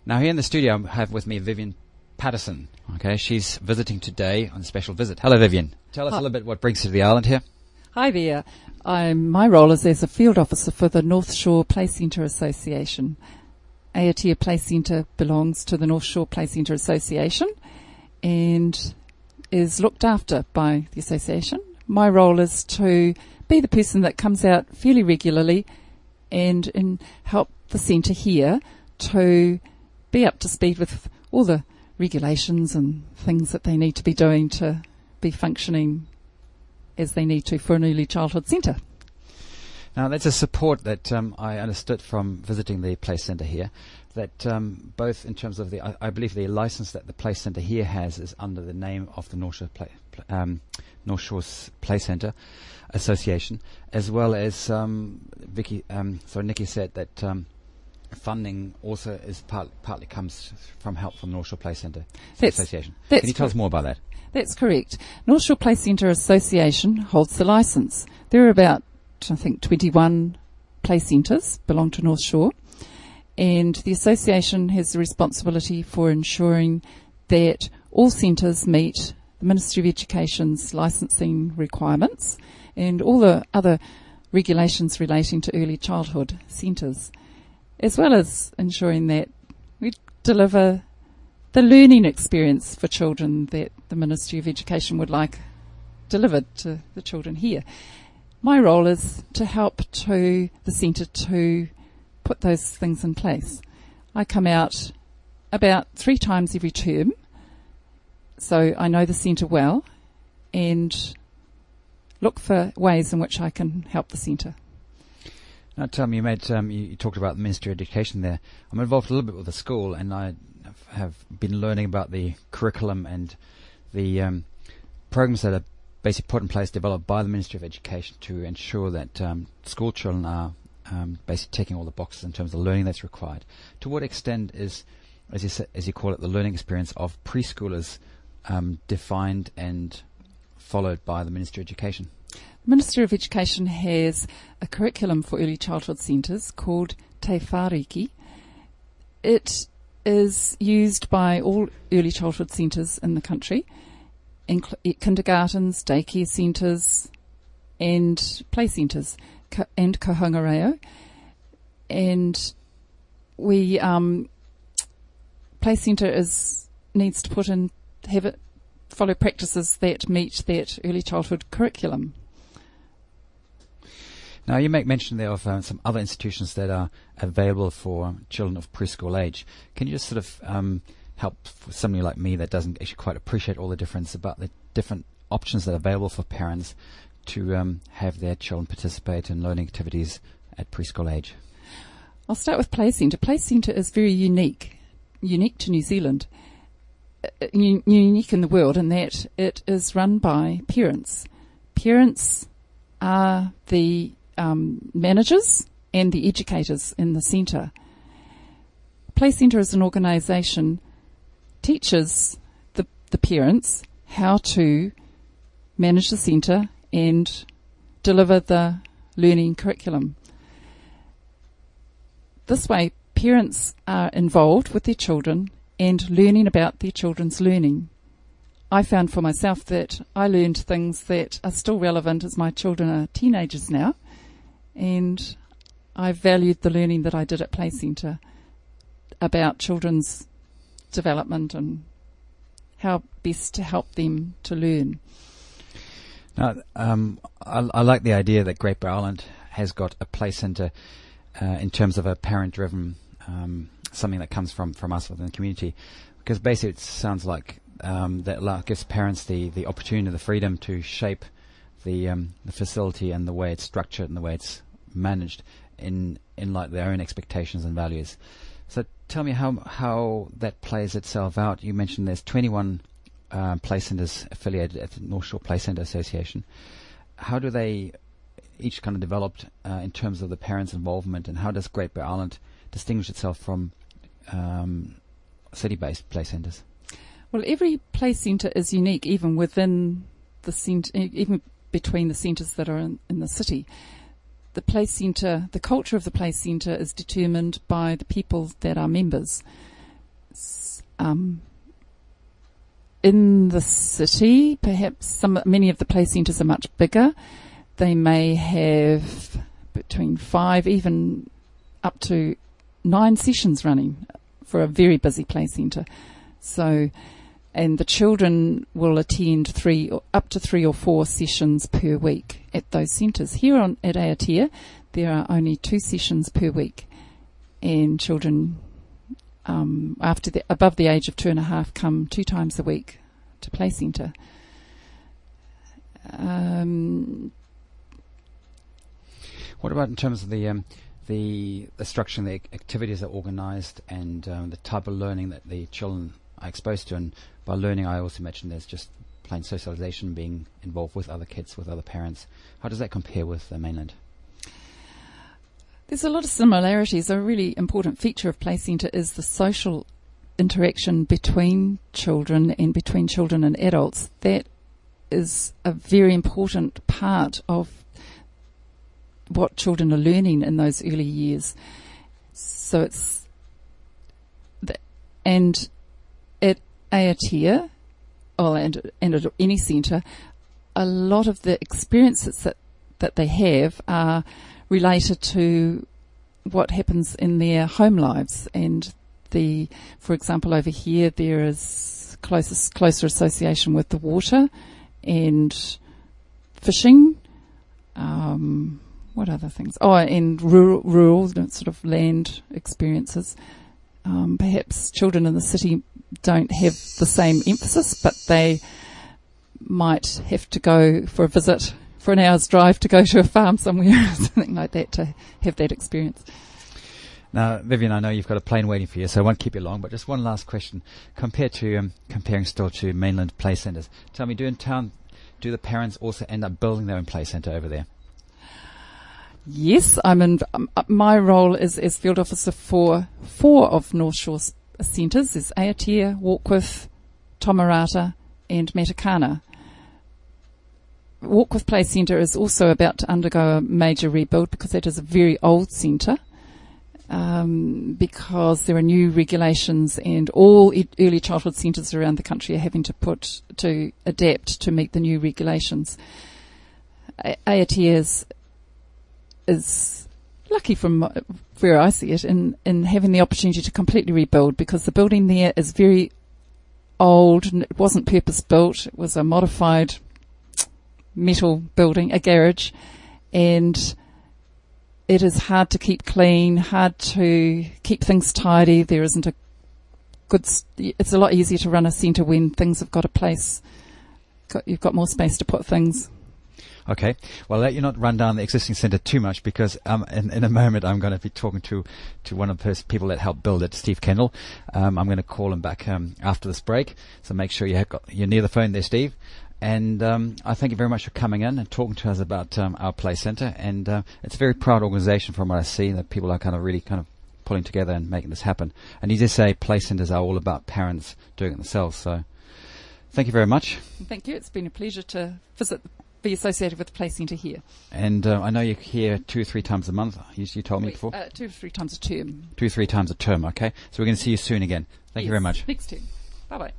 Now here in the studio I have with me Vivian Paterson. Okay, she's visiting today on a special visit. Hello Vivian. Tell us a little bit what brings you to the island here. Hi there. My role is as a field officer for the North Shore Play Centre Association. Aotea Play Centre belongs to the North Shore Play Centre Association and is looked after by the association. My role is to be the person that comes out fairly regularly and help the centre here to be up to speed with all the regulations and things that they need to be doing to be functioning as they need to for an early childhood centre. Now that's a support that I understood from visiting the Play Centre here, that both in terms of I believe the licence that the Play Centre here has is under the name of the North Shore's Play Centre Association, as well as Nikki said that funding also is partly comes from help from North Shore Play Centre Association. Can you tell us more about that? That's correct. North Shore Play Centre Association holds the licence. There are about, I think, 21 play centres belong to North Shore, and the association has the responsibility for ensuring that all centres meet the Ministry of Education's licensing requirements and all the other regulations relating to early childhood centres, as well as ensuring that we deliver the learning experience for children that the Ministry of Education would like delivered to the children here. My role is to help to the centre to put those things in place. I come out about 3 times every term, so I know the centre well and look for ways in which I can help the centre. Now, Tom, you talked about the Ministry of Education there. I'm involved a little bit with the school, and I have been learning about the curriculum and the programs that are basically put in place, developed by the Ministry of Education to ensure that school children are basically ticking all the boxes in terms of learning that's required. To what extent is, as you call it, the learning experience of preschoolers defined and followed by the Ministry of Education? The Ministry of Education has a curriculum for early childhood centres called Te Whāriki. It is used by all early childhood centres in the country, kindergartens, daycare centres and play centres and kohanga reo. And we play centre needs to follow practices that meet that early childhood curriculum. Now, you make mention there of some other institutions that are available for children of preschool age. Can you just sort of help somebody like me that doesn't actually quite appreciate all the difference about the different options that are available for parents to have their children participate in learning activities at preschool age? I'll start with Play Centre. Play Centre is very unique to New Zealand, unique in the world in that it is run by parents. Parents are the managers and the educators in the centre. Play Centre as an organisation teaches the parents how to manage the centre and deliver the learning curriculum. This way, parents are involved with their children and learning about their children's learning. I found for myself that I learned things that are still relevant as my children are teenagers now, and I valued the learning that I did at Play Centre about children's development and how best to help them to learn. Now, I like the idea that Great Bear Island has got a Play Centre in terms of a parent-driven, something that comes from us within the community, because basically it sounds like that gives parents the opportunity, the freedom to shape the facility and the way it's structured and the way it's managed in like their own expectations and values. So tell me how that plays itself out. You mentioned there's 21 play centres affiliated at the North Shore Play Centre Association. How do they each kind of developed in terms of the parents' involvement, and how does Great Bear Island distinguish itself from city-based play centres? Well, every play centre is unique, even within the centre, even between the centres that are in the city. The play centre, the culture of the play centre is determined by the people that are members. In the city, perhaps many of the play centres are much bigger. They may have between 5, even up to 9 sessions running for a very busy play centre. So, and the children will attend up to 3 or 4 sessions per week at those centres. Here at Aotea, there are only 2 sessions per week, and children above the age of 2.5 come 2 times a week to play centre. What about in terms of the structure and the activities that are organised and the type of learning that the children are exposed to? And by learning, I also mentioned there's just plain socialisation, being involved with other kids, with other parents. How does that compare with the mainland? There's a lot of similarities. A really important feature of Play Centre is the social interaction between children and between children and adults. That is a very important part of what children are learning in those early years. So and at Aotea, and at any centre, a lot of the experiences that they have are related to what happens in their home lives. And for example, over here there is closer association with the water and fishing. What other things? Oh, and rural sort of land experiences. Perhaps children in the city don't have the same emphasis, but they might have to go for a visit for an hour's drive to go to a farm somewhere or something like that to have that experience. Now, Vivian, I know you've got a plane waiting for you, so I won't keep you long, but just one last question. Comparing still to mainland play centres, tell me, do the parents also end up building their own play centre over there? Yes, my role is as field officer for 4 of North Shore centres. There's Aotea, Warkworth, Tomarata and Matakana. Warkworth Play Centre is also about to undergo a major rebuild because it is a very old centre, because there are new regulations and all early childhood centres around the country are having to adapt to meet the new regulations. Aotea is lucky from where I see it in having the opportunity to completely rebuild, because the building there is very old and it wasn't purpose built. It was a modified metal building, a garage, and it is hard to keep clean, hard to keep things tidy. There isn't it's a lot easier to run a centre when things have got a place, you've got more space to put things. Okay, well, I'll let you not run down the existing centre too much, because in a moment I'm going to be talking to one of the people that helped build it, Steve Kendall. I'm going to call him back after this break, so make sure you're near the phone there, Steve. And I thank you very much for coming in and talking to us about our play centre. And it's a very proud organisation from what I see, that people are really pulling together and making this happen. And you just say play centres are all about parents doing it themselves. So thank you very much. Thank you. It's been a pleasure to be associated with the play centre here. And I know you're here 2 or 3 times a month. You told me before. 2 or 3 times a term. 2 or 3 times a term. Okay. So we're going to see you soon again. Thank you very much. Next term. Bye bye.